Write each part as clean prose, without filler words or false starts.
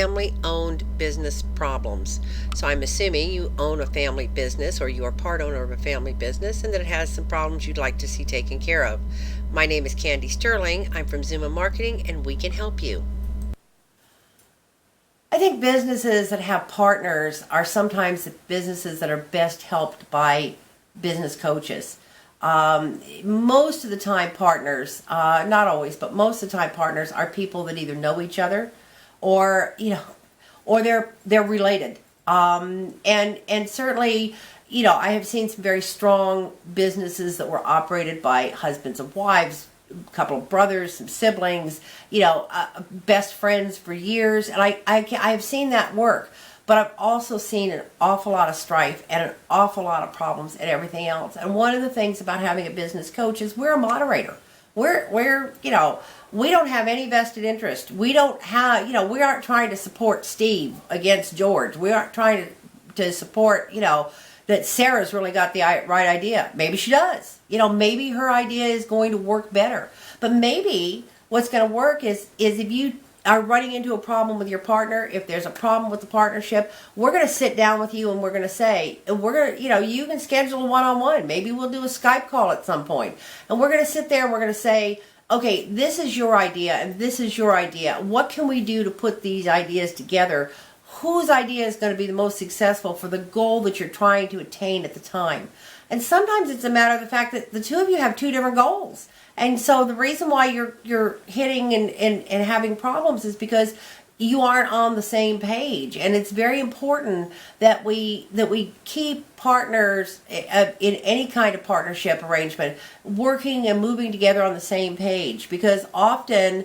family-owned business problems. So I'm assuming you own a family business or you are part owner of a family business and that it has some problems you'd like to see taken care of. My name is Candy Sterling. I'm from Zuma Marketing and we can help you. I think businesses that have partners are sometimes the businesses that are best helped by business coaches. Most of the time partners, not always, but most of the time partners are people that either know each other or, or they're related. And certainly, I have seen some very strong businesses that were operated by husbands and wives, a couple of brothers, some siblings, best friends for years. And I have seen that work. But I've also seen an awful lot of strife and an awful lot of problems and everything else. And one of the things about having a business coach is we're a moderator. We're we don't have any vested interest. We don't have, we aren't trying to support Steve against George. We aren't trying to support, that Sarah's really got the right idea. Maybe she does. Maybe her idea is going to work better. But maybe what's going to work is if you are running into a problem with your partner, if there's a problem with the partnership, we're going to sit down with you and we're going to say, you can schedule a one-on-one. Maybe we'll do a Skype call at some point. And we're going to sit there and we're going to say, okay, this is your idea and this is your idea. What can we do to put these ideas together? Whose idea is going to be the most successful for the goal that you're trying to attain at the time? And sometimes it's a matter of the fact that the two of you have two different goals. And so the reason why you're hitting and having problems is because you aren't on the same page. And it's very important that we keep partners in any kind of partnership arrangement working and moving together on the same page. Because often,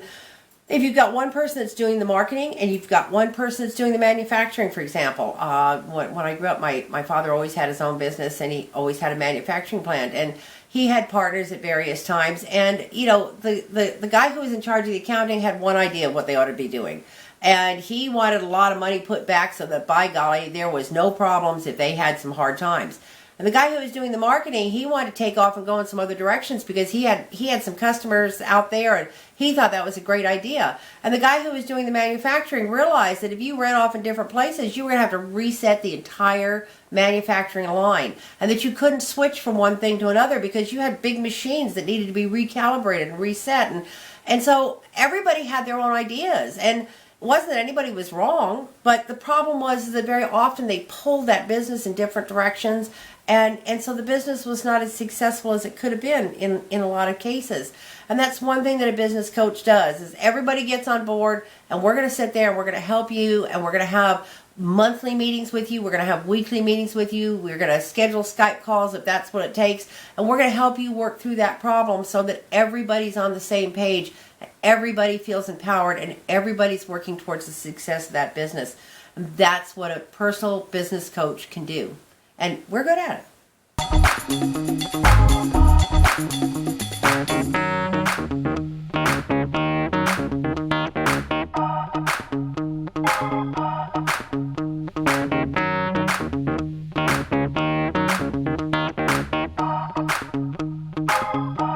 if you've got one person that's doing the marketing and you've got one person that's doing the manufacturing, for example, when I grew up, my father always had his own business and he always had a manufacturing plant. And he had partners at various times, and the guy who was in charge of the accounting had one idea of what they ought to be doing, and he wanted a lot of money put back so that, by golly, there was no problems if they had some hard times. And the guy who was doing the marketing, he wanted to take off and go in some other directions because he had some customers out there and he thought that was a great idea. And the guy who was doing the manufacturing realized that if you ran off in different places, you were going to have to reset the entire manufacturing line and that you couldn't switch from one thing to another because you had big machines that needed to be recalibrated and reset. And so everybody had their own ideas. And it wasn't that anybody was wrong, but the problem was that very often they pulled that business in different directions. And so the business was not as successful as it could have been in a lot of cases. And that's one thing that a business coach does is everybody gets on board and we're going to sit there and we're going to help you and we're going to have monthly meetings with you. We're going to have weekly meetings with you. We're going to schedule Skype calls if that's what it takes. And we're going to help you work through that problem so that everybody's on the same page, everybody feels empowered, and everybody's working towards the success of that business. And that's what a personal business coach can do. And we're good at it.